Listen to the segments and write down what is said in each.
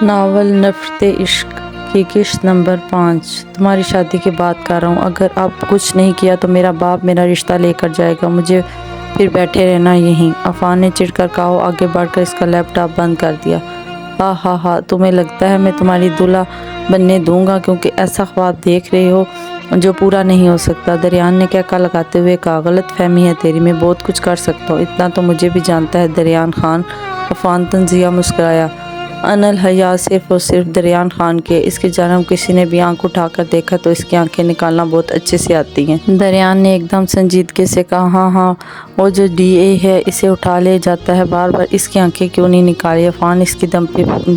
Novel نفرت عشق کی قسط نمبر 5۔ تمہاری شادی کی بات کر رہا ہوں، اگر اب کچھ نہیں کیا تو میرا باپ میرا رشتہ لے کر جائے گا، مجھے پھر بیٹھے رہنا یہیں۔ عفان نے چڑھ کر کہا۔ وہ آگے بڑھ کر اس کا لیپ ٹاپ بند کر دیا۔ ہاں، تمہیں لگتا ہے میں تمہاری دلہا بننے دوں گا کیونکہ ایسا خواب دیکھ رہے ہو جو پورا نہیں ہو سکتا؟ دریان نے کہا لگاتے ہوئے کہا، غلط فہمی ہے تیری، میں بہت کچھ کر سکتا ہوں، اتنا تو مجھے بھی جانتا ہے دریان خان۔ عفان طنزیہ مسکرایا۔ انالحیا صرف اور صرف دریان خان کے۔ اس کی جانب کسی نے بھی آنکھ اٹھا کر دیکھا تو اس کی آنکھیں نکالنا بہت اچھے سے آتی ہیں۔ دریان نے ایک دم سنجیدگی سے کہا، ہاں، وہ جو ڈی اے ہے اسے اٹھا لے جاتا ہے، بار بار اس کی آنکھیں کیوں نہیں نکالی؟ عفان اس کی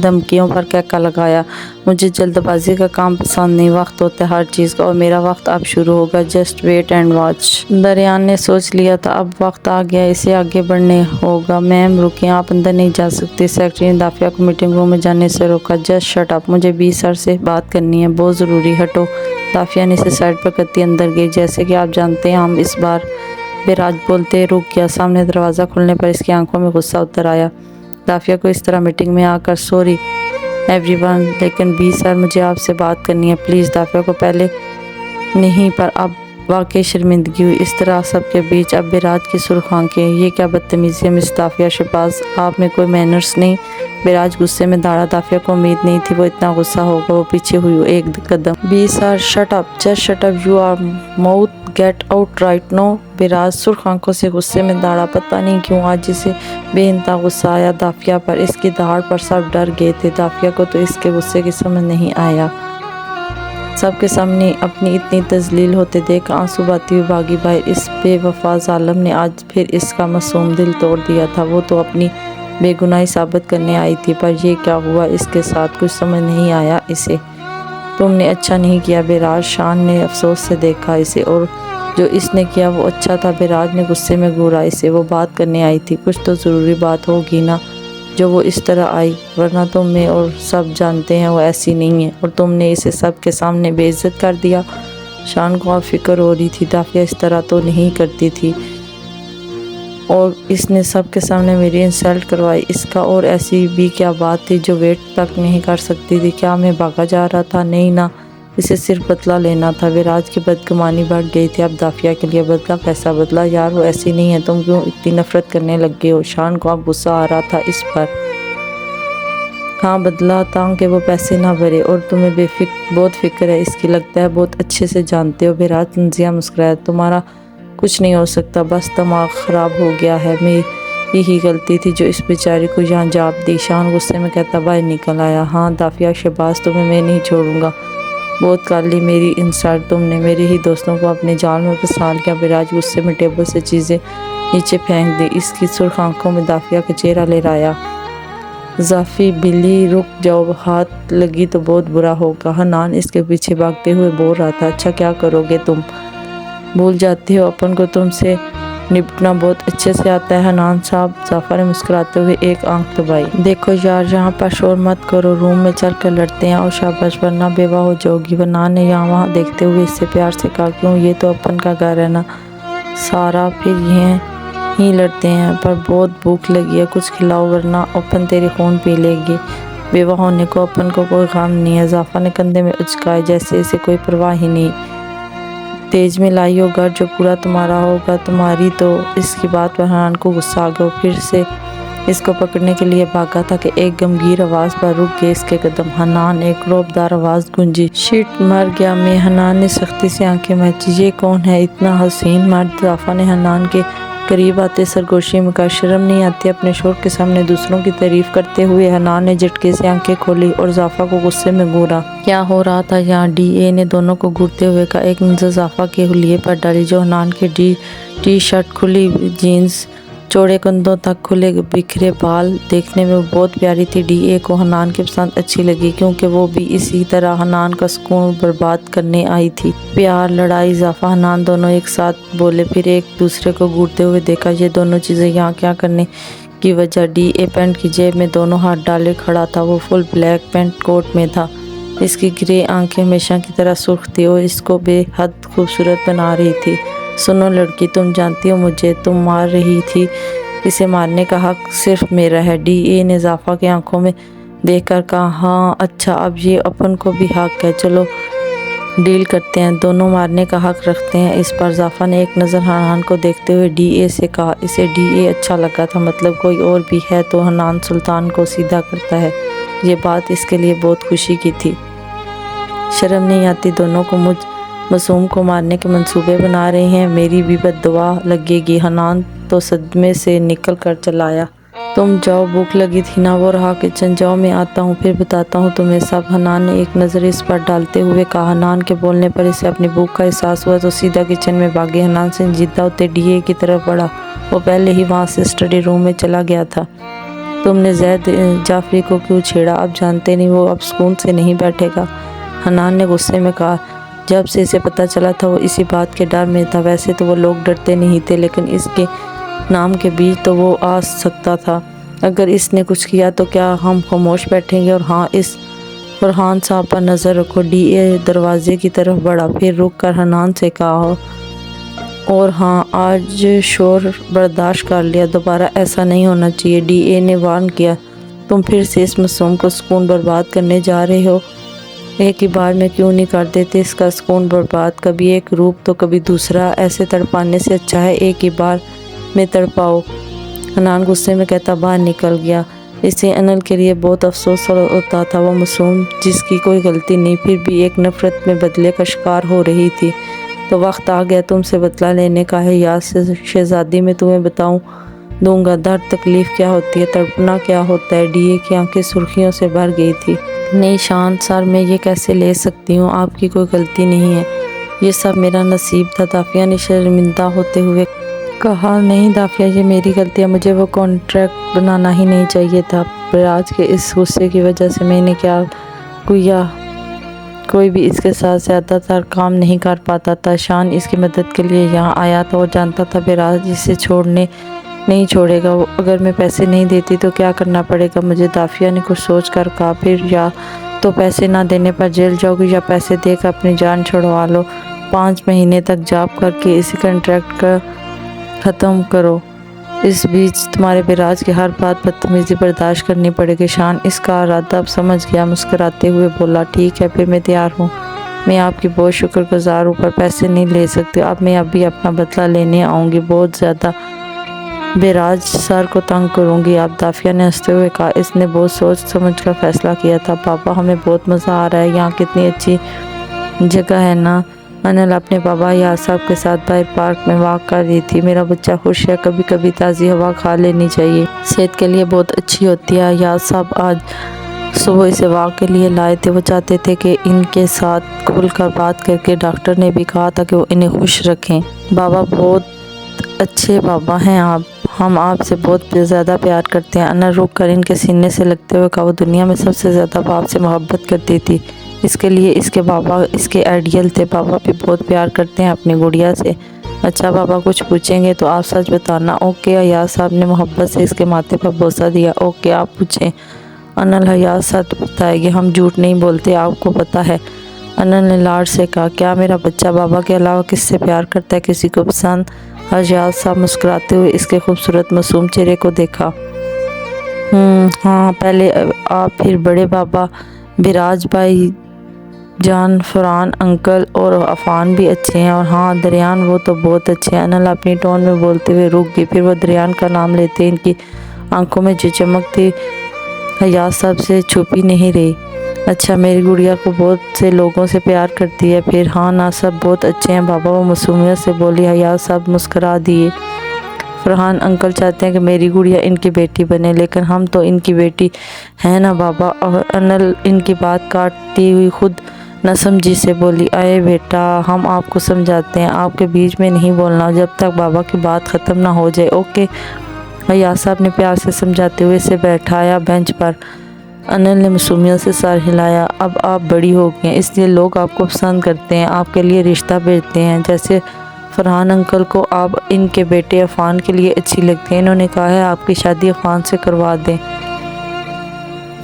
دھمکیوں پر کہکا لگایا۔ مجھے جلد بازی کا کام پسند نہیں، وقت ہوتا ہے ہر چیز کا، اور میرا وقت اب شروع ہوگا، جسٹ ویٹ اینڈ واچ۔ دریان نے سوچ لیا تھا اب وقت آ گیا، اسے آگے بڑھنے ہوگا۔ میم رکیں، آپ اندر نہیں جا سکتی۔ سیکرٹری نے دافعہ کو میٹنگ روم میں جانے سے روکا۔ جسٹ شٹ اپ، مجھے 20 سر سے بات کرنی ہے، بہت ضروری، ہٹو۔ دافعہ نے اسے سائڈ پر کرتی اندر گئی۔ جیسے کہ آپ جانتے ہیں ہم اس بار بیراج بولتے رک گیا۔ سامنے دروازہ کھلنے پر اس کی آنکھوں میں غصہ اتر آیا۔ دافعہ کو اس طرح میٹنگ میں آ کر سوری ایوری ون، لیکن 20 سر مجھے آپ سے بات کرنی ہے پلیز۔ دافعہ کو پہلے نہیں پر اب واقعی شرمندگی ہوئی، اس طرح سب کے بیچ۔ اب بیراج کی سرخ آنکھیں، یہ کیا بدتمیزی ہے مس دافعہ شہباز، آپ میں کوئی مینرز نہیں؟ بیراج غصے میں دھاڑا۔ دافعہ کو امید نہیں تھی وہ اتنا غصہ ہوگا۔ وہ پیچھے ہوئی ایک قدم۔ 20 sir shut up, just shut up, your mouth, get out right now. Biraj سرخ آنکھوں سے غصے میں دھاڑا۔ پتہ نہیں کیوں آج اسے بے انتہا غصہ آیا دافعہ پر، اس کی دھاڑ پر سب ڈر گئے تھے۔ دافعہ کو تو اس کے غصے کی سمجھ نہیں آیا۔ سب کے سامنے اپنی اتنی تذلیل ہوتے دیکھ آنسو بہاتی ہوئی بھاگی باہر۔ اس بے وفا ظالم نے آج پھر اس کا معصوم دل توڑ دیا تھا۔ وہ تو اپنی بے گناہی ثابت کرنے آئی تھی، پر یہ کیا ہوا اس کے ساتھ، کچھ سمجھ نہیں آیا اسے۔ تم نے اچھا نہیں کیا بیراج، شان نے افسوس سے دیکھا اسے، اور جو اس نے کیا وہ اچھا تھا؟ بیراج نے غصے میں گھورا اسے۔ وہ بات کرنے آئی تھی، کچھ تو ضروری بات ہوگی نا جو وہ اس طرح آئی، ورنہ تم میں اور سب جانتے ہیں وہ ایسی نہیں ہے، اور تم نے اسے سب کے سامنے بے عزت کر دیا۔ شان کو اب فکر ہو رہی تھی دافعہ اس طرح تو نہیں کرتی تھی، اور اس نے سب کے سامنے میری انسلٹ کروائی، اس کا اور ایسی بھی کیا بات تھی جو ویٹ تک نہیں کر سکتی تھی؟ کیا میں بھاگا جا رہا تھا؟ نہیں نا، اسے صرف بدلہ لینا تھا۔ بیراج کی بدگمانی بڑھ گئی تھی اب دافعہ کے لیے۔ بدلہ کیسا بدلہ یار، وہ ایسی نہیں ہے، تم کیوں اتنی نفرت کرنے لگ گئے ہو؟ شان کو اب غصہ آ رہا تھا اس پر۔ ہاں بدلہ تاکہ وہ پیسے نہ بھرے، اور تمہیں بہت فکر ہے اس کی، لگتا ہے بہت اچھے سے جانتے ہو۔ بیراج طنزیہ مسکرایا۔ تمہارا کچھ نہیں ہو سکتا، بس دماغ خراب ہو گیا ہے، میری ہی غلطی تھی جو اس بیچاری کو یہاں جاب دی۔ شان غصے میں کہتا باہر نکل آیا۔ ہاں دافعہ شہباز، تمہیں میں نہیں چھوڑوں گا، بہت کر لی میری انسلٹ تم نے، میرے ہی دوستوں کو اپنے جال میں پھنسا لیا۔ بیراج غصے میں ٹیبل سے چیزیں نیچے پھینک دی۔ اس کی سرخ آنکھوں میں دافعہ کا چہرہ لہرایا۔ ضعیف بلی، رک جاؤ، ہاتھ لگی تو بہت برا ہوگا۔ حنان اس کے پیچھے بھاگتے ہوئے بول رہا تھا۔ اچھا کیا کرو گے تم؟ بھول جاتے ہو اپن کو، تم سے نپٹنا بہت اچھے سے آتا ہے حنان صاحب۔ ظفر نے مسکراتے ہوئے ایک آنکھ دبائی۔ دیکھو یار یہاں پر شور مت کرو، روم میں چل کر لڑتے ہیں، اور شاباش، ورنہ بیوہ ہو جاؤ گی۔ حنان نے یہاں وہاں دیکھتے ہوئے اس سے پیار سے کہا، کیوں، یہ تو اپن کا گھر ہے نا سارا، پھر یہ ہی لڑتے ہیں، پر بہت بھوک لگی ہے، کچھ کھلاؤ ورنہ اپن تیری خون پی لے گی۔ بیوہ ہونے کو اپن کو کوئی غم نہیں ہے۔ ظفر نے کندھے میں اچکائے جیسے اسے کوئی پرواہ ہی نہیں۔ تیج میں لائی ہو گھر جو پورا تمہارا ہوگا، تمہاری تو۔ اس کی بات پر حنان کو غصہ آ گیا۔ وہ پھر سے اس کو پکڑنے کے لیے بھاگا تھا کہ ایک گمگیر آواز پر رک گئے اس کے قدم۔ حنان، ایک رعبدار آواز گونجی۔ شٹ، مر گیا میں۔ حنان نے سختی سے آنکھیں مینچی۔ یہ کون ہے اتنا حسین مرد؟ ظفر نے حنان کے قریب آتے سرگوشی میں کہا۔ شرم نہیں آتی اپنے شوہر کے سامنے دوسروں کی تعریف کرتے ہوئے؟ حنان نے جھٹکے سے آنکھیں کھولی اور ظفر کو غصے میں گھورا۔ کیا ہو رہا تھا یہاں؟ ڈی اے نے دونوں کو گھورتے ہوئے کہا۔ ایک نظر ظفر کے حلیے پر ڈالی جو حنان کے ٹی شرٹ، کھلی جینز، چوڑے کندھوں تک کھلے بکھرے بال، دیکھنے میں وہ بہت پیاری تھی۔ ڈی اے کو حنان کی پسند اچھی لگی کیونکہ وہ بھی اسی طرح حنان کا سکون برباد کرنے آئی تھی۔ پیار، لڑائی، ظفر، حنان دونوں ایک ساتھ بولے، پھر ایک دوسرے کو گھورتے ہوئے دیکھا۔ یہ دونوں چیزیں یہاں کیا کرنے کی وجہ؟ ڈی اے پینٹ کی جیب میں دونوں ہاتھ ڈالے کھڑا تھا۔ وہ فل بلیک پینٹ کوٹ میں تھا۔ اس کی گرے آنکھیں ہمیشہ کی طرح سرخ تھی اور اس کو بے حد خوبصورت بنا رہی تھی۔ سنو لڑکی، تم جانتی ہو مجھے تم مار رہی تھی، اسے مارنے کا حق صرف میرا ہے۔ ڈی اے نے ظفر کی آنکھوں میں देख कर कहा हाँ अच्छा अब ये अपन को भी हक है, चलो डील करते हैं, दोनों मारने का हक रखते हैं। इस पर जाफा ने एक नज़र हनान को देखते हुए डीए से कहा। इसे डीए अच्छा लगा था, मतलब कोई और भी है तो हनान सुल्तान को सीधा करता है। ये बात इसके लिए बहुत खुशी की थी। शर्म नहीं आती, दोनों को मुझ मासूम को मारने के मंसूबे बना रहे हैं, मेरी भी बद्दुआ लगेगी। हनान तो सदमे से निकल कर चला आया। तुम जाओ, भूख लगी थी ना, वो रहा किचन, जाओ मैं आता हूँ फिर बताता हूँ तुम्हें सब। हनान ने एक नज़र इस पर डालते हुए कहा। हनान के बोलने पर इसे अपनी भूख का एहसास हुआ तो सीधा किचन में भागी। हनान संजीदा होते डीए की तरफ बढ़ा, वो पहले ही वहाँ से स्टडी रूम में चला गया था। तुमने जैद जाफरी को क्यों छेड़ा, अब जानते नहीं वो अब सुकून से नहीं बैठेगा, हनान ने गुस्से में कहा। जब से इसे पता चला था वो इसी बात के डर में था। वैसे तो वो लोग डरते नहीं थे, लेकिन इसके नाम के बीच तो वो आ सकता था। अगर इसने कुछ किया तो क्या हम खामोश बैठेंगे? और हाँ, इस फरहान साहब पर नज़र रखो। डीए दरवाजे की तरफ बढ़ा, फिर रुक कर हनान से कहा, और हाँ आज शोर बर्दाश्त कर लिया, दोबारा ऐसा नहीं होना चाहिए। डीए ने वार्न किया। तुम फिर से इस मासूम को सुकून बर्बाद करने जा रहे हो, एक ही बार में क्यों नहीं कर देते इसका सुकून बर्बाद, कभी एक रूप तो कभी दूसरा, ऐसे तड़पाने से अच्छा है एक ही बार में तड़पाओ। हनान गुस्से में कहता बाहर निकल गया। इसे अनल के लिए बहुत अफसोस होता था। वो मासूम जिसकी कोई गलती नहीं, फिर भी एक नफरत में बदले का शिकार हो रही थी। तो वक्त आ गया तुमसे बदला लेने का है। याद से शहजादी में तुम्हें बताऊं दूंगा दर्द तकलीफ़ क्या होती है, तड़पना क्या होता है। डीए की आंखें सुर्खियों से भर गई थी। नहीं शांत सर, मैं ये कैसे ले सकती हूँ, आपकी कोई गलती नहीं है, ये सब मेरा नसीब था। दाफिया ने शर्मिंदा होते हुए कहा। नहीं दाफिया, ये मेरी गलती है, मुझे वो कॉन्ट्रैक्ट बनाना ही नहीं चाहिए था। आज के इस गुस्से की वजह से मैंने क्या किया, कोई भी इसके साथ ज़्यादातर काम नहीं कर पाता था। शान इसकी मदद के लिए यहाँ आया था, वो जानता था बिराज इसे छोड़ने नहीं छोड़ेगा। अगर मैं पैसे नहीं देती तो क्या करना पड़ेगा मुझे? दाफिया ने कुछ सोच कर कहा। फिर या तो पैसे ना देने पर जेल जाओगी या पैसे देकर अपनी जान छुड़वा लो। 5 महीने तक जॉब करके इसी कॉन्ट्रैक्ट का ख़त्म करो। इस बीच तुम्हारे बिराज की हर बात बदतमीज़ी बर्दाश्त करनी पड़ेगी। शान इसका इरादा अब समझ गया, मुस्कुराते हुए बोला ठीक है फिर मैं तैयार हूँ, मैं आपकी बहुत शुक्रगुजार हूँ, पर पैसे नहीं ले सकती। अब मैं अभी अपना बदला लेने आऊँगी, बहुत ज़्यादा बिराज सर को तंग करूँगी। आप दाफिया ने हंसते हुए कहा। इसने बहुत सोच समझ कर फैसला किया था। पापा हमें बहुत मज़ा आ रहा है, यहाँ कितनी अच्छी जगह है ना। अनल अपने बाबा याद साहब के साथ बाहर पार्क में वॉक कर रही थी। मेरा बच्चा खुश है, कभी कभी ताज़ी हवा खा लेनी चाहिए, सेहत के लिए बहुत अच्छी होती है। याद साहब आज सुबह इसे वॉक के लिए लाए थे, वो चाहते थे कि इनके साथ खुल कर बात करके। डॉक्टर ने भी कहा था कि वो इन्हें खुश रखें। बाबा बहुत अच्छे बाबा हैं आप, हम आपसे बहुत ज़्यादा प्यार करते हैं। अनल रुक कर इनके सीने से लगते हुए कहा। वो दुनिया में सबसे ज़्यादा बाप से मोहब्बत करती थी, इसके लिए इसके बाबा इसके आइडियल थे। बाबा भी बहुत प्यार करते हैं अपनी गुड़िया से। अच्छा बाबा कुछ पूछेंगे तो आप सच बताना। ओके। हयात साहब ने मोहब्बत से इसके माथे पर बोसा दिया। ओके आप पूछें। अनल हयात सच बताएगी, हम झूठ नहीं बोलते, आपको पता है। अनल ने लाड से कहा। क्या मेरा बच्चा बाबा के अलावा किससे प्यार करता है, किसी को पसंद? हयात साहब मुस्कुराते हुए इसके खूबसूरत मासूम चेहरे को देखा। हाँ पहले आप, फिर बड़े बाबा, बिराज भाई जान, फरहान अंकल और अफान भी अच्छे हैं, और हाँ दरियान वो तो बहुत अच्छे हैं। अनल अपनी टोन में बोलते हुए रुक गई, फिर वो दरियान का नाम लेते इनकी आंखों में जो चमक थी हयात साहब से छुपी नहीं रही। अच्छा मेरी गुड़िया को बहुत से लोगों से प्यार करती है। फिर हाँ ना सब बहुत अच्छे हैं बाबा, वो मासूमियत से बोली। हयात साहब मुस्करा दिए। फरहान अंकल चाहते हैं कि मेरी गुड़िया इनकी बेटी बने, लेकिन हम तो इनकी बेटी है ना बाबा। और अनल इनकी बात काटती हुई खुद न समझी से बोली। अरे बेटा हम आपको समझाते हैं, आपके बीच में नहीं बोलना जब तक बाबा की बात ख़त्म ना हो जाए। ओके। हयात साहब ने प्यार से समझाते हुए इसे बैठाया बेंच पर। अनल ने मासूमियत से सर हिलाया। अब आप बड़ी हो गई हैं, इसलिए लोग आपको पसंद करते हैं, आपके लिए रिश्ता भेजते हैं। जैसे फरहान अंकल को आप इनके बेटे अफान के लिए अच्छी लगती है, इन्होंने कहा है आपकी शादी अफान से करवा दें।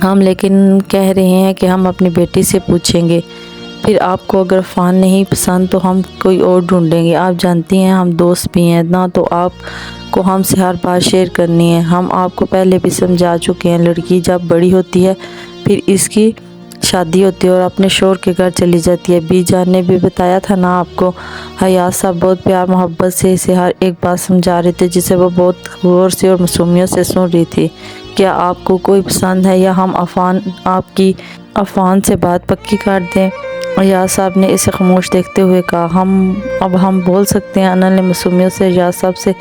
हम लेकिन कह रहे हैं कि हम अपनी बेटी से पूछेंगे, फिर आपको अगर अफान नहीं पसंद तो हम कोई और ढूंढेंगे। आप जानती हैं हम दोस्त भी हैं ना, तो आपको हमसे हर बात शेयर करनी है। हम आपको पहले भी समझा चुके हैं, लड़की जब बड़ी होती है फिर इसकी शादी होती है और अपने शोहर के घर चली जाती है। बी जान ने भी बताया था ना आपको, हयात साहब बहुत प्यार मोहब्बत से इसे हर एक बात समझा रहे थे जिसे वो बहुत गौर से और मासूमियत से सुन रही थी। क्या आपको कोई पसंद है या हम आपकी अफान से बात पक्की कर दें? हयात साहब ने इसे खामोश देखते हुए कहा। हम बोल सकते हैं। अनल ने मासूमियत से हयात साहब से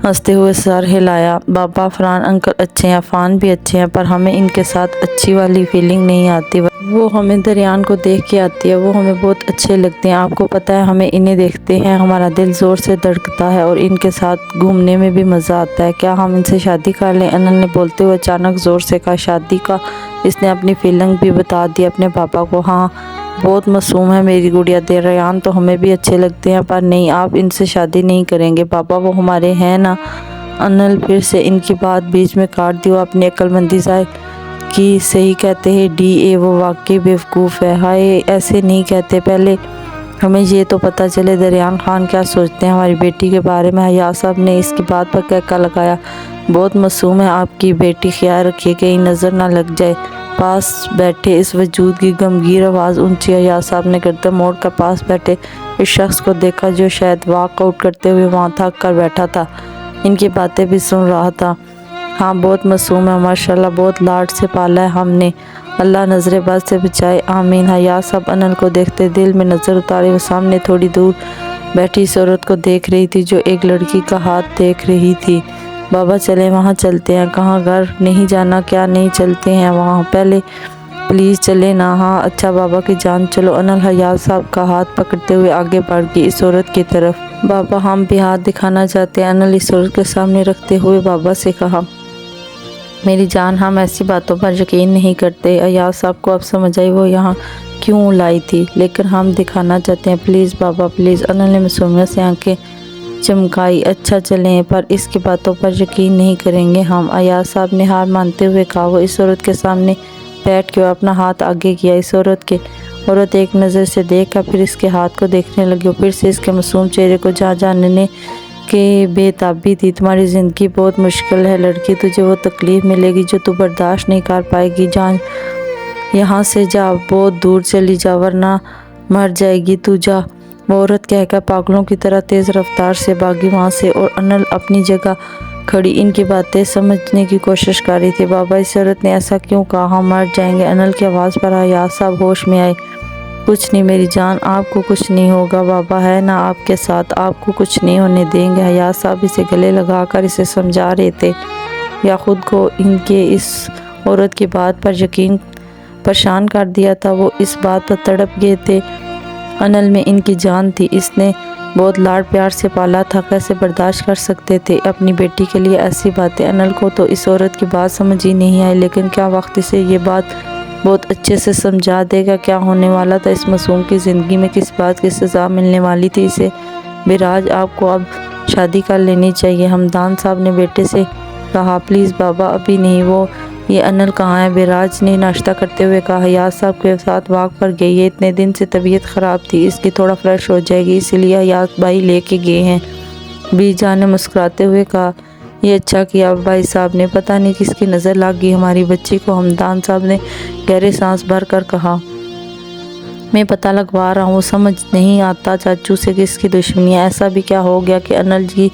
हंसते हुए सर हिलाया। बाबा फरहान अंकल अच्छे हैं, अफान भी अच्छे हैं, पर हमें इनके साथ अच्छी वाली फीलिंग नहीं आती। वो हमें दरियान को देख के आती है, वो हमें बहुत अच्छे लगते हैं। आपको पता है, हमें इन्हें देखते हैं हमारा दिल ज़ोर से धड़कता है और इनके साथ घूमने में भी मज़ा आता है। क्या हम इनसे शादी कर लें? अनल ने बोलते हुए अचानक ज़ोर से कहा। शादी का? इसने अपनी फीलिंग भी बता दी अपने पापा को। हाँ, बहुत मासूम है मेरी गुड़िया। दरियान तो हमें भी अच्छे लगते हैं, पर नहीं, आप इनसे शादी नहीं करेंगे पापा, वो हमारे हैं ना। अनल फिर से इनकी बात बीच में काट दी। वो अपनी अक्लमंदी ज़ाहिर की। सही कहते हैं DA, वो वाकई बेवकूफ़ है। हाय, ऐसे नहीं कहते, पहले हमें ये तो पता चले दरियान खान क्या सोचते हैं हमारी बेटी के बारे में। हयात साहब ने इसकी बात पर कहका लगाया। बहुत मासूम है आपकी बेटी, ख्याल रखिए कहीं नज़र ना लग जाए। पास बैठे इस वजूद की गमगीन आवाज़ ऊंची। हयात साहब ने गर्दन मोड़ कर पास बैठे इस शख्स को देखा जो शायद वॉकआउट करते हुए वहाँ थक कर बैठा था, इनकी बातें भी सुन रहा था। हाँ, बहुत मासूम है माशाल्लाह, बहुत लाड से पाला है हमने, अल्लाह नज़र बद से बचाए, आमीन। हयात साहब अनल को देखते दिल में नज़र उतारे। वो सामने थोड़ी दूर बैठी इस औरत को देख रही थी जो एक लड़की का हाथ देख रही थी। बाबा चले वहाँ चलते हैं। कहाँ? घर नहीं जाना क्या? नहीं, चलते हैं वहाँ, पहले प्लीज़ चले ना। हाँ अच्छा बाबा की जान, चलो। अनल हयात साहब का हाथ पकड़ते हुए आगे बढ़ गई इस औरत की तरफ। बाबा हम भी हाथ दिखाना चाहते हैं, अनल इस औरत के सामने रखते हुए बाबा से कहा। मेरी जान, हम ऐसी बातों पर यकीन नहीं करते। हयात साहब को अब समझ आई वो यहाँ क्यों लाई थी, लेकिन हम दिखाना चाहते हैं, प्लीज़ बाबा प्लीज़। अनल ने मासूमियत से आंखें चमकाई। अच्छा चलें, पर इसकी बातों पर यकीन नहीं करेंगे हम। हयात साहब ने हार मानते हुए कहा। वो इस औरत के सामने बैठ के अपना हाथ आगे किया। इस औरत एक नज़र से देख कर फिर इसके हाथ को देखने लगी और फिर से इसके मासूम चेहरे को जानने के बेताबी थी। तुम्हारी ज़िंदगी बहुत मुश्किल है लड़की, तुझे वो तकलीफ़ मिलेगी जो तू बर्दाश्त नहीं कर पाएगी। जान, यहाँ से जा, बहुत दूर चली जा, वरना मर जाएगी तू, जा। वो औरत कहकर पागलों की तरह तेज़ रफ्तार से भागी वहाँ से और अनल अपनी जगह खड़ी इनकी बातें समझने की कोशिश कर रही थी। बाबा, इस औरत ने ऐसा क्यों कहा? हम मर जाएंगे। अनल की आवाज़ पर हयात साहब होश में आए। कुछ नहीं मेरी जान, आपको कुछ नहीं होगा, बाबा है ना आपके साथ, आपको कुछ नहीं होने देंगे। हयात साहब इसे गले लगाकर इसे समझा रहे थे या खुद को इनके इस औरत की बात पर यकीन परेशान कर दिया था। वो इस बात पर तड़प गए थे अनल में इनकी जान थी, इसने बहुत लाड प्यार से पाला था, कैसे बर्दाश्त कर सकते थे अपनी बेटी के लिए ऐसी बातें। अनल को तो इस औरत की बात समझ ही नहीं आई, लेकिन क्या वक्त इसे ये बात बहुत अच्छे से समझा देगा क्या होने वाला था इस मासूम की ज़िंदगी में, किस बात की सज़ा मिलने वाली थी इसे। बिराज, आपको अब शादी कर लेनी चाहिए, हमदान साहब ने बेटे से कहा। प्लीज़ बाबा अभी नहीं। वो ये अनल कहाँ है? बिराज ने नाश्ता करते हुए कहा। हयात साहब के साथ वॉक पर गई है, इतने दिन से तबीयत ख़राब थी, इसकी थोड़ा फ्रेश हो जाएगी इसलिए हयात भाई लेके गए हैं। बीजा ने मुस्कुराते हुए कहा। ये अच्छा किया भाई साहब ने, पता नहीं किसकी नज़र लग गई हमारी बच्ची को। हमदान साहब ने गहरे सांस भर कर कहा। मैं पता लगवा रहा हूँ, समझ नहीं आता चाचू से किसकी दुश्मनी है। ऐसा भी क्या हो गया कि अनल की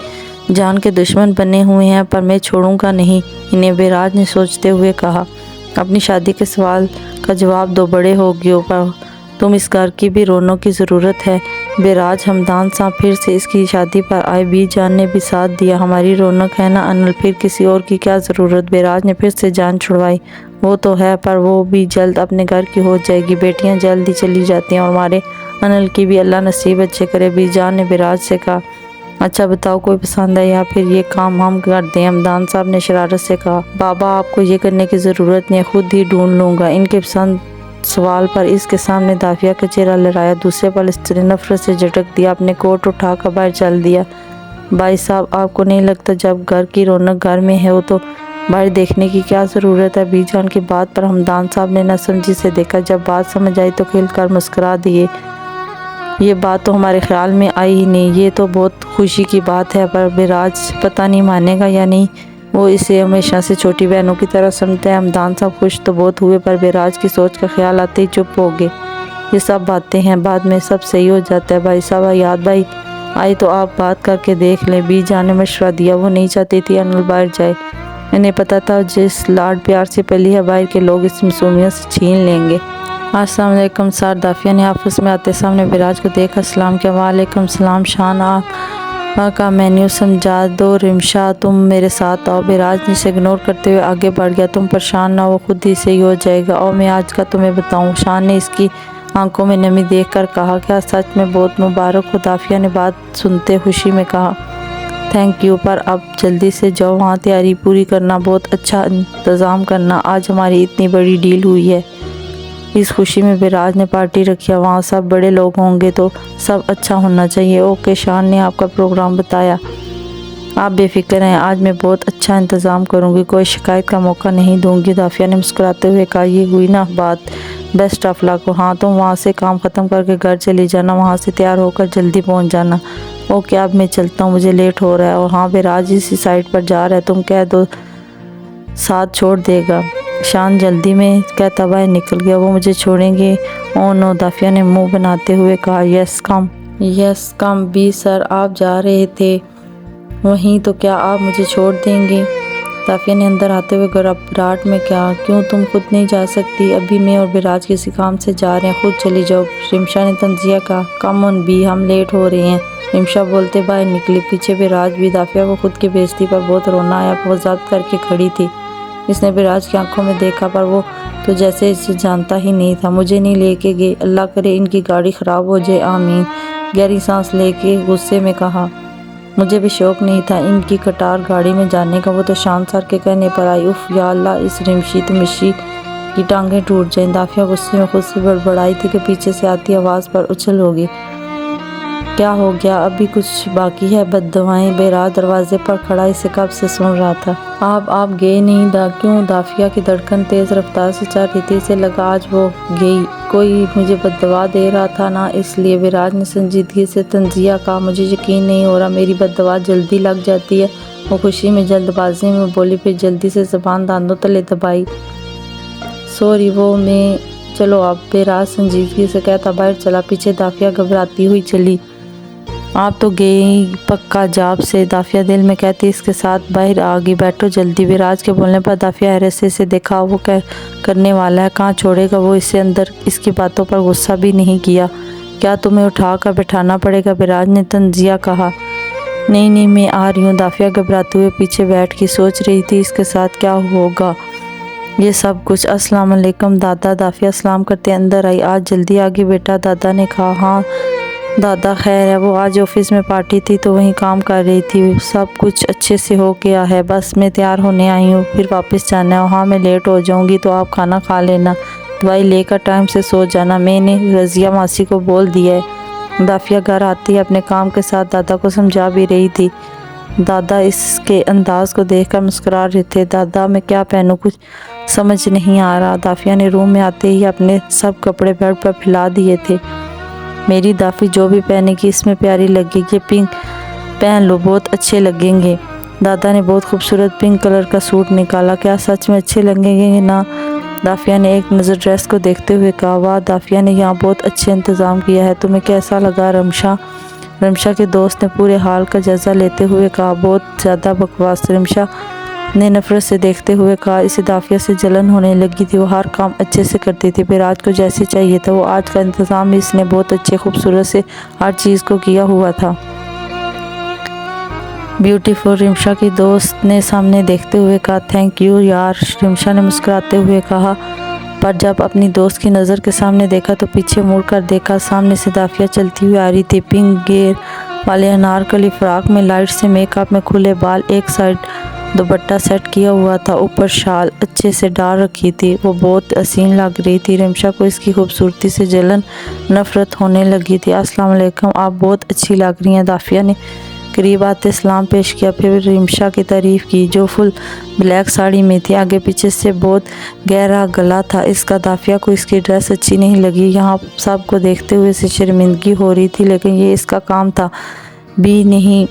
जान के दुश्मन बने हुए हैं, पर मैं छोड़ूंगा नहीं इन्हें, बिराज ने सोचते हुए कहा। अपनी शादी के सवाल का जवाब दो, बड़े हो गए हो, पर तुम इस घर की भी रौनक की ज़रूरत है। बिराज, हमदान साहब फिर से इसकी शादी पर आए, बी जान ने भी साथ दिया, हमारी रौनक है ना अनल, फिर किसी और की क्या ज़रूरत। बिराज ने फिर से जान छुड़वाई। वो तो है, पर वो भी जल्द अपने घर की हो जाएगी, बेटियां जल्द ही चली जाती हैं और हमारे अनल की भी अल्लाह नसीब अच्छे करे। बी जान ने बिराज से कहा। अच्छा बताओ, कोई पसंद है या फिर ये काम हम कर दें? हमदान साहब ने शरारत से कहा। बाबा, आपको ये करने की ज़रूरत नहीं, खुद ही ढूंढ लूँगा। इनके पसंद सवाल पर इसके सामने दाफिया का चेहरा लहराया, दूसरे पल स्त्री नफरत से झटक दिया, अपने कोट उठाकर बाहर चल दिया। भाई साहब, आपको नहीं लगता जब घर की रौनक घर में है वो तो बाहर देखने की क्या ज़रूरत है? बीजान की बात पर हमदान साहब ने नासमझी से देखा। जब बात समझ आई तो खिलकर मुस्कुरा दिए। ये बात तो हमारे ख्याल में आई ही नहीं, ये तो बहुत खुशी की बात है, पर बिराज पता नहीं मानेगा या नहीं। वो इसे हमेशा से छोटी बहनों की तरह समझते हैं। हमदान साहब खुश तो बहुत हुए पर बेराज की सोच का ख्याल आते ही चुप हो गए। ये सब बातें हैं, बाद में सब सही हो जाता है। भाई साहब याद भाई आई तो आप बात करके देख लें। बी जान ने मशवरा दिया। वो नहीं चाहती थी अनल बाहर जाए। इन्हें पता था जिस लाड प्यार से पली है बाहर के लोग इस मासूमियत से छीन लेंगे। अस्सलाम वालेकुम सर। दाफिया ने ऑफिस में आते सामने बिराज को देखा सलाम किया। वालेकुम सलाम शान, आप का मेन्यू समझा दो। रिमशा तुम मेरे साथ आओ। बिराज ने इसे इग्नोर करते हुए आगे बढ़ गया। तुम परेशान ना हो, खुद ही सही हो जाएगा। और मैं आज का तुम्हें बताऊं। शान ने इसकी आंखों में नमी देखकर कहा। क्या सच में? बहुत मुबारक हो। दाफिया ने बात सुनते खुशी में कहा। थैंक यू, पर अब जल्दी से जाओ, वहाँ तैयारी पूरी करना, बहुत अच्छा इंतज़ाम करना। आज हमारी इतनी बड़ी डील हुई है। इस खुशी में बिराज ने पार्टी रखी। वहाँ सब बड़े लोग होंगे तो सब अच्छा होना चाहिए। ओके, शान ने आपका प्रोग्राम बताया। आप बेफिक्र हैं, आज मैं बहुत अच्छा इंतज़ाम करूँगी, कोई शिकायत का मौका नहीं दूँगी। दाफिया ने मुस्कुराते हुए कहा। ये हुई ना बात, बेस्ट ऑफ लक हो। हाँ, तुम वहाँ से काम ख़त्म करके घर चली जाना, वहाँ से तैयार होकर जल्दी पहुँच जाना। ओके, अब मैं चलता हूँ, मुझे लेट हो रहा है। और हाँ, बिराज इसी साइड पर जा रहा है, तुम कह दो साथ छोड़ देगा। शान जल्दी में कहता बाहर निकल गया। वो मुझे छोड़ेंगे? ओ नो, दाफिया ने मुंह बनाते हुए कहा। यस कम बी सर, आप जा रहे थे वहीं तो क्या आप मुझे छोड़ देंगे? दाफिया ने अंदर आते हुए घबराहट में कहा। क्यों, तुम खुद नहीं जा सकती? अभी मैं और बिराज किसी काम से जा रहे हैं, खुद चली जाओ। रिमशा ने तंजिया कहा। कम ऑन बी, हम लेट हो रहे हैं। रिमशा बोलते बाहर निकली। पीछे बिराज भी। दाफिया को खुद की बेइज्जती पर बहुत रोना आया। वो ज़ब्त करके खड़ी थी। इसने बिराज की आंखों में देखा पर वो तो जैसे इसे जानता ही नहीं था। मुझे नहीं लेके गए, अल्लाह करे इनकी गाड़ी ख़राब हो जाए, आमीन। गहरी सांस लेके गुस्से में कहा। मुझे भी शौक नहीं था इनकी कटार गाड़ी में जाने का। वो तो शान सर के कहने पर आई। उफ या अल्लाह, इस रिमशी तो मिशी की टांगें टूट जाएं। दाफिया गुस्से में खुद से बड़बड़ाई थी कि पीछे से आती आवाज़ पर उछल होगी। क्या हो गया? अभी कुछ बाकी है? बद्दुआएं। बेराज दरवाजे पर खड़ा इसे कब से सुन रहा था। आप गए नहीं? क्यों? दाफिया की धड़कन तेज़ रफ्तार से चल रही थी। इसे लगा आज वो गई, कोई मुझे बद्दुआ दे रहा था ना, इसलिए। बिराज ने संजीदगी से तंजिया कहा। मुझे यकीन नहीं हो रहा, मेरी बद्दुआ जल्दी लग जाती है। वो खुशी में जल्दबाजी में बोली, फिर जल्दी से ज़बान दांतों तले दबाई। सॉरी, वो मैं चलो अब। बेराज संजीदगी से कहता बाहर चला। पीछे दाफिया घबराती हुई चली। आप तो गई पक्का जाब से, दाफिया दिल में कहती। इसके साथ बाहर आ गई। बैठो जल्दी। विराज के बोलने पर दाफिया हैरत से इसे देखा। वो क्या करने वाला है, कहाँ छोड़ेगा वो इसे? अंदर इसकी बातों पर गुस्सा भी नहीं किया। क्या तुम्हें उठा कर बैठाना पड़ेगा? विराज ने तंजिया कहा। नहीं मैं आ रही हूँ। दाफिया घबराते हुए पीछे बैठ के सोच रही थी इसके साथ क्या होगा ये सब कुछ। अस्सलाम वालेकुम दादा। दाफिया सलाम करते अंदर आई। आज जल्दी आ गई बेटा, दादा ने कहा। हाँ दादा खैर है, वो आज ऑफिस में पार्टी थी तो वहीं काम कर रही थी। सब कुछ अच्छे से हो गया है, बस मैं तैयार होने आई हूँ, फिर वापस जाना है। हाँ मैं लेट हो जाऊँगी तो आप खाना खा लेना, दवाई लेकर टाइम से सो जाना, मैंने रज़िया मासी को बोल दिया है। दाफिया घर आती है अपने काम के साथ दादा को समझा भी रही थी। दादा इसके अंदाज को देखकर मुस्कुरा रहे थे। दादा मैं क्या पहनूं, कुछ समझ नहीं आ रहा। दाफिया ने रूम में आते ही अपने सब कपड़े बेड पर फैला दिए थे। मेरी दाफी जो भी पहनेगी इसमें प्यारी लगेगी, ये पिंक पहन लो बहुत अच्छे लगेंगे। दादा ने बहुत खूबसूरत पिंक कलर का सूट निकाला। क्या सच में अच्छे लगेंगे ना? दाफिया ने एक नज़र ड्रेस को देखते हुए कहा। वाह दाफिया ने यहाँ बहुत अच्छे इंतज़ाम किया है, तुम्हें कैसा लगा? रमशा के दोस्त ने पूरे हाल का जायज़ा लेते हुए कहा। बहुत ज़्यादा बकवास। रमशा ने नफरत से देखते हुए कहा। इसे दाफिया से जलन होने लगी थी। वो हर काम अच्छे से करती थी, बिराज को जैसे चाहिए था वो आज का इंतज़ाम इसने बहुत अच्छे खूबसूरत से हर चीज़ को किया हुआ था। ब्यूटीफुल। रिमशा की दोस्त ने सामने देखते हुए कहा। थैंक यू यार, रिमशा ने मुस्कुराते हुए कहा, पर जब अपनी दोस्त की नज़र के सामने देखा तो पीछे मुड़कर देखा। सामने से दाफिया चलती हुई आ रही थी, पिंक घेर वाले अनारकली फ्रॉक में, लाइट से मेकअप में, खुले बाल, एक साइड दुपट्टा सेट किया हुआ था, ऊपर शाल अच्छे से डाल रखी थी। वो बहुत हसीन लग रही थी। रिमशा को इसकी खूबसूरती से जलन नफरत होने लगी थी। अस्सलाम वालेकुम, आप बहुत अच्छी लग रही हैं। दाफिया ने करीब आते सलाम पेश किया, फिर रिमशा की तारीफ़ की जो फुल ब्लैक साड़ी में थी, आगे पीछे से बहुत गहरा गला था इसका। दाफिया को इसकी ड्रेस अच्छी नहीं लगी। यहाँ सबको देखते हुए इसे शर्मिंदगी हो रही थी, लेकिन ये इसका काम था भी नहीं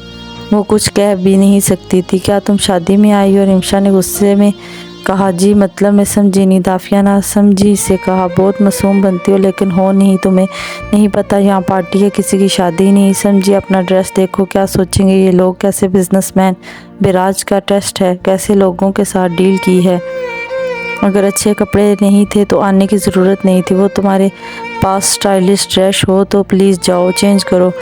वो कुछ कह भी नहीं सकती थी। क्या तुम शादी में आई हो? रिमशा ने गुस्से में कहा। जी मतलब मैं समझी नहीं। दाफिया ना समझी से कहा। बहुत मासूम बनती हो लेकिन हो नहीं, तुम्हें नहीं पता यहाँ पार्टी है, किसी की शादी नहीं। समझी अपना ड्रेस देखो, क्या सोचेंगे ये लोग, कैसे बिजनेसमैन। बिराज का टेस्ट है, कैसे लोगों के साथ डील की है। अगर अच्छे कपड़े नहीं थे तो आने की ज़रूरत नहीं थी। वो तुम्हारे पास स्टाइलिश ड्रेस हो तो प्लीज़ जाओ चेंज करो,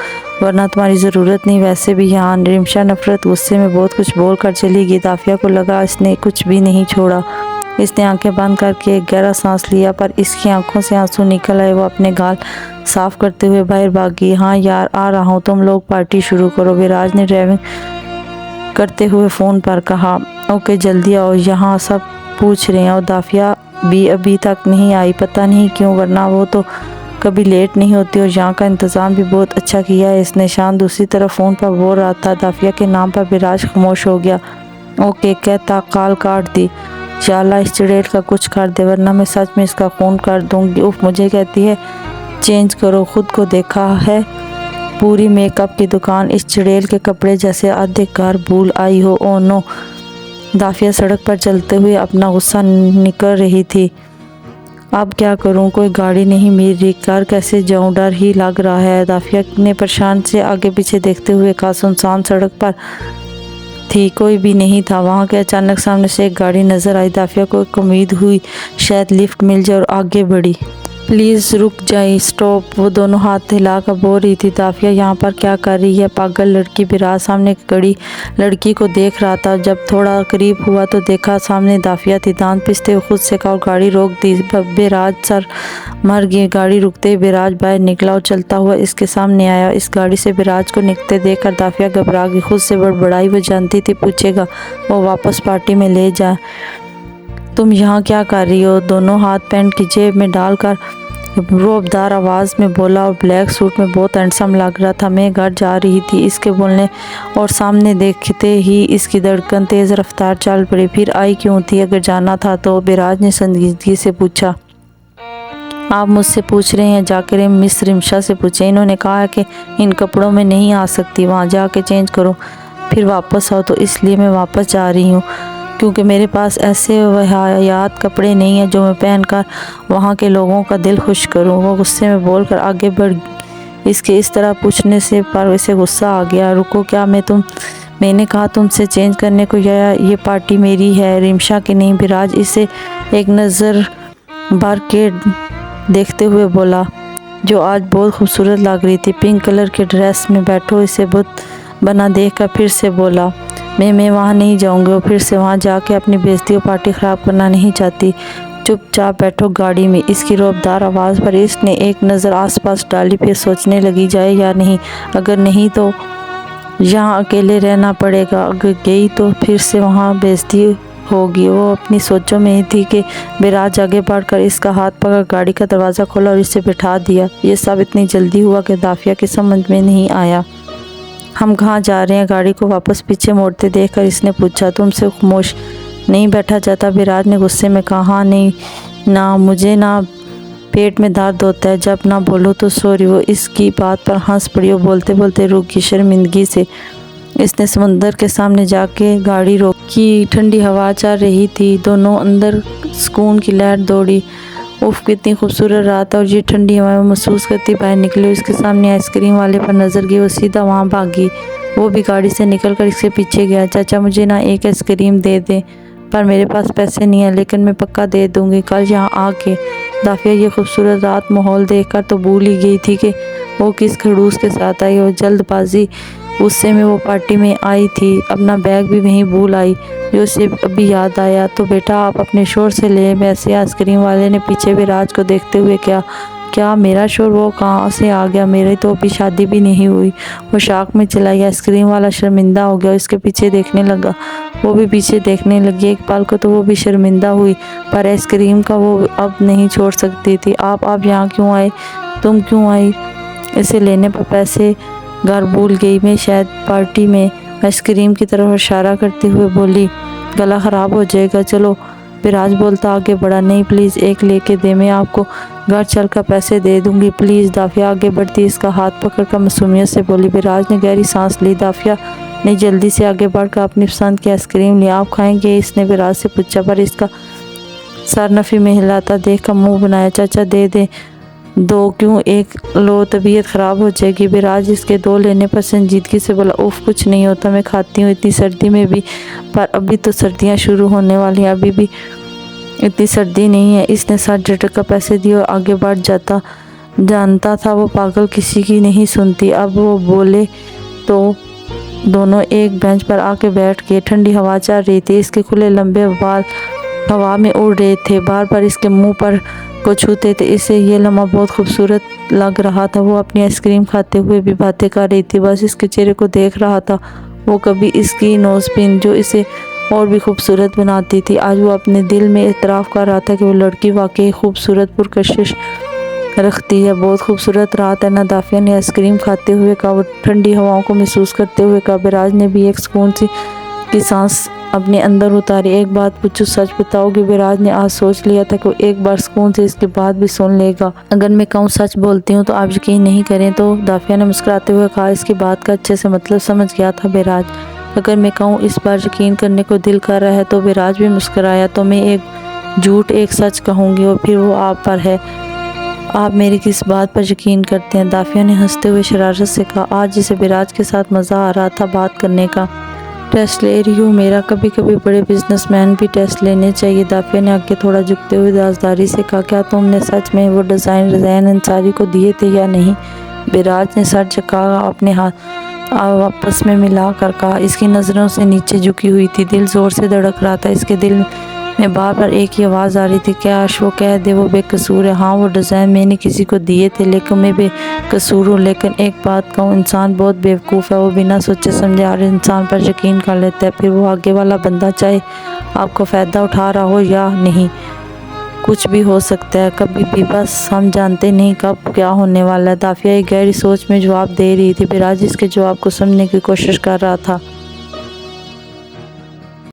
वरना तुम्हारी ज़रूरत नहीं। वैसे भी यहाँ रिमशा नफरत गुस्से में बहुत कुछ बोल कर चली गई। दाफिया को लगा इसने कुछ भी नहीं छोड़ा। इसने आंखें बंद करके एक गहरा सांस लिया, पर इसकी आंखों से आंसू निकल आए। वो अपने गाल साफ करते हुए बाहर भागी। हाँ यार आ रहा हूँ, तुम लोग पार्टी शुरू करो, विराज ने ड्राइविंग करते हुए फ़ोन पर कहा। ओके जल्दी आओ, यहाँ सब पूछ रहे हैं। और दाफिया भी अभी तक नहीं आई, पता नहीं क्यों, वरना वो तो कभी लेट नहीं होती। और यहाँ का इंतज़ाम भी बहुत अच्छा किया है इसने। शान दूसरी तरफ फ़ोन पर बोल रहा था। दाफिया के नाम पर विराज खामोश हो गया। ओके कहता कॉल काट दी। शाला इस चुड़ैल का कुछ कर दे, वरना मैं सच में इसका खून कर दूंगी। उफ मुझे कहती है चेंज करो, खुद को देखा है पूरी मेकअप की दुकान इस चुड़ैल के कपड़े जैसे आधे कार भूल आई हो। Oh no. दाफिया सड़क पर चलते हुए अपना गुस्सा निकल रही थी। अब क्या करूं, कोई गाड़ी नहीं मिल रही, कार कैसे जाऊं, डर ही लग रहा है। दाफिया ने परेशान से आगे पीछे देखते हुए कहा। सुनसान सड़क पर थी, कोई भी नहीं था वहां के। अचानक सामने से एक गाड़ी नजर आई। दाफिया को एक उम्मीद हुई शायद लिफ्ट मिल जाए और आगे बढ़ी। प्लीज़ रुक जाइए, स्टॉप। वो दोनों हाथ हिला कर बोल रही थी। दाफिया यहाँ पर क्या कर रही है, पागल लड़की। विराज सामने खड़ी लड़की को देख रहा था। जब थोड़ा करीब हुआ तो देखा सामने दाफिया थी। दांत पिसते हुए खुद से कहा, गाड़ी रोक दी। विराज सर मर गई। गाड़ी रुकते ही विराज बाहर निकला और चलता हुआ इसके सामने आया। इस गाड़ी से विराज को निकलते देखकर दाफिया घबरा गई। खुद से बड़बड़ाई। वो जानती थी पूछेगा, वो वापस पार्टी में ले जाए। तुम यहाँ क्या कर रही हो? दोनों हाथ पैंट की जेब में डालकर रोबदार आवाज़ में बोला और ब्लैक सूट में बहुत हैंडसम लग रहा था। मैं घर जा रही थी। इसके बोलने और सामने देखते ही इसकी धड़कन तेज़ रफ्तार चल पड़ी। फिर आई क्यों थी अगर जाना था तो? विराज ने संजीदगी से पूछा। आप मुझसे पूछ रहे हैं, जाकर मिस रिमशा से पूछें। इन्होंने कहा है कि इन कपड़ों में नहीं आ सकती, वहाँ जाके चेंज करो फिर वापस आओ, तो इसलिए मैं वापस जा रही हूँ, क्योंकि मेरे पास ऐसे वहायात कपड़े नहीं हैं जो मैं पहनकर वहाँ के लोगों का दिल खुश करूँ। वो गुस्से में बोलकर आगे बढ़। इसके इस तरह पूछने से पर इसे गुस्सा आ गया। रुको, क्या मैंने कहा तुमसे चेंज करने को, या ये पार्टी मेरी है रिमशा की नहीं? विराज इसे एक नज़र भर के देखते हुए बोला, जो आज बहुत खूबसूरत लग रही थी पिंक कलर के ड्रेस में। बैठो। इसे बुत बना देखकर फिर से बोला, मैं वहाँ नहीं जाऊँगी। और फिर से वहाँ जाके अपनी बेइज्जती और पार्टी ख़राब करना नहीं चाहती। चुपचाप बैठो गाड़ी में। इसकी रौबदार आवाज़ पर इसने एक नज़र आसपास डाली, फिर सोचने लगी जाए या नहीं। अगर नहीं तो यहाँ अकेले रहना पड़ेगा, अगर गई तो फिर से वहाँ बेइज्जती होगी। वो अपनी सोचों में ही थी कि विराज आगे बढ़कर इसका हाथ पकड़ गाड़ी का दरवाज़ा खोला और इसे बिठा दिया। ये सब इतनी जल्दी हुआ कि दाफिया की समझ में नहीं आया। हम कहाँ जा रहे हैं? गाड़ी को वापस पीछे मोड़ते देखकर इसने पूछा। तुमसे खामोश नहीं बैठा जाता? विराज ने गुस्से में कहा। हाँ नहीं ना, मुझे ना पेट में दर्द होता है जब ना बोलो तो। सॉरी। वो इसकी बात पर हंस पड़ी और बोलते बोलते रुक गई। शर्मिंदगी से इसने समुंदर के सामने जाके गाड़ी रोकी। ठंडी हवा चल रही थी। दोनों अंदर सुकून की लहर दौड़ी। उफ कितनी खूबसूरत रात और ये ठंडी हवा महसूस करती बाहर निकली। इसके सामने आइसक्रीम वाले पर नज़र गई। वो सीधा वहाँ भागी। वो भी गाड़ी से निकलकर इसके पीछे गया। चाचा मुझे ना एक आइसक्रीम दे दें, पर मेरे पास पैसे नहीं है, लेकिन मैं पक्का दे दूँगी कल यहाँ आके। दाफिया ये खूबसूरत रात माहौल देखकर तो भूल ही गई थी कि वो किस खड़ूस के साथ आई। और जल्दबाजी गुस्से में वो पार्टी में आई थी, अपना बैग भी वहीं भूल आई, जो उसे अभी याद आया। तो बेटा आप अपने शोर से ले। वैसे आइसक्रीम वाले ने पीछे विराज को देखते हुए क्या मेरा शोर? वो कहाँ से आ गया? मेरी तो अभी शादी भी नहीं हुई। वो शाक में चला गया। आइसक्रीम वाला शर्मिंदा हो गया, इसके पीछे देखने लगा। वो भी पीछे देखने लगी। एक पल को तो वो भी शर्मिंदा हुई, पर आइसक्रीम का वो अब नहीं छोड़ सकती थी। आप यहाँ क्यों आए? तुम क्यों आई? इसे लेने पर पैसे घर भूल गई मैं शायद पार्टी में। आइसक्रीम की तरफ इशारा करते हुए बोली, गला ख़राब हो जाएगा। चलो। विराज बोलता आगे बढ़ा। नहीं प्लीज़ एक लेके दे, मैं आपको घर चल कर पैसे दे दूंगी प्लीज़। दाफिया आगे बढ़ती इसका हाथ पकड़ कर मासूमियत से बोली। विराज ने गहरी सांस ली। दाफिया نے جلدی سے آگے بڑھ کر اپنی پسند کی آئس کریم لی۔ آپ کھائیں گے؟ اس نے وراج سے پوچھا، پر اس کا سر نفی میں ہلاتا دیکھ کر منہ بنایا۔ چاچا دے دیں، دو کیوں، ایک لو، طبیعت خراب ہو جائے گی۔ وراج اس کے دو لینے پر سنجیدگی سے بولا، اوف کچھ نہیں ہوتا، میں کھاتی ہوں، اتنی سردی میں بھی۔ پر ابھی تو سردیاں شروع ہونے والی ہیں، ابھی بھی اتنی سردی نہیں ہے۔ اس نے سر جھٹک کر پیسے دیے اور آگے بڑھ جاتا۔ جانتا تھا وہ پاگل کسی کی نہیں سنتی۔ اب وہ بولے تو دونوں ایک بینچ پر آ کے بیٹھ گئے۔ ٹھنڈی ہوا چل رہی تھی، اس کے کھلے لمبے بال ہوا میں اڑ رہے تھے، بار بار اس کے منہ پر کو چھوتے تھے۔ اسے یہ لمحہ بہت خوبصورت لگ رہا تھا۔ وہ اپنی آئس کریم کھاتے ہوئے بھی باتیں کر رہی تھی، بس اس کے چہرے کو دیکھ رہا تھا۔ وہ کبھی اس کی نوز پن جو اسے اور بھی خوبصورت بناتی تھی، آج وہ اپنے دل میں اعتراف کر رہا تھا کہ وہ لڑکی واقعی خوبصورت پرکشش رکھتی ہے۔ بہت خوبصورت رات ہے نا، دافعہ نے آئس کریم کھاتے ہوئے کہا۔ وہ ٹھنڈی ہواؤں کو محسوس کرتے ہوئے کہا۔ وراج نے بھی ایک سکون سی کی سانس اپنے اندر اتاری۔ ایک بات پوچھوں، سچ بتاؤ گے؟ وراج نے آج سوچ لیا تھا کہ وہ ایک بار سکون سے اس کی بات بھی سن لے گا۔ اگر میں کہوں سچ بولتی ہوں تو آپ یقین نہیں کریں تو؟ دافعہ نے مسکراتے ہوئے کہا۔ اس کی بات کا اچھے سے مطلب سمجھ گیا تھا وراج۔ اگر میں کہوں اس بار یقین کرنے کو دل کر رہا ہے تو؟ وراج بھی مسکرایا۔ تو میں ایک جھوٹ ایک سچ کہوں گی اور پھر وہ آپ پر ہے۔ آپ میری کس بات پر یقین کرتے ہیں؟ دافعہ نے ہنستے ہوئے شرارت سے کہا۔ آج جسے وراج کے ساتھ مزہ آ رہا تھا بات کرنے کا۔ ٹیسٹ لے رہی ہوں میرا؟ کبھی کبھی بڑے بزنس مین بھی ٹیسٹ لینے چاہیے۔ دافعہ نے آگے تھوڑا جھکتے ہوئے رازداری سے کہا۔ کیا تم نے سچ میں وہ ڈیزائن ریزین انصاری کو دیے تھے یا نہیں؟ وراج نے سر جھکا اپنے ہاتھ آپس میں ملا کر کہا۔ اس کی نظروں سے نیچے جھکی ہوئی تھی، دل زور سے دھڑک رہا تھا۔ اس کے دل میں بار بار ایک ہی آواز آ رہی تھی، کاش وہ کہہ دے وہ بے قصور ہے۔ ہاں وہ ڈیزائن میں نے کسی کو دیے تھے، لیکن میں بے قصور ہوں۔ لیکن ایک بات کہوں، انسان بہت بیوقوف ہے، وہ بنا سوچے سمجھے ہر انسان پر یقین کر لیتا ہے، پھر وہ آگے والا بندہ چاہے آپ کو فائدہ اٹھا رہا ہو یا نہیں، کچھ بھی ہو سکتا ہے کبھی بھی، بس ہم جانتے نہیں کب کیا ہونے والا ہے۔ دافعہ ایک گہری سوچ میں جواب دے رہی تھی۔ وراج اس کے جواب کو سمجھنے کی کوشش کر رہا تھا۔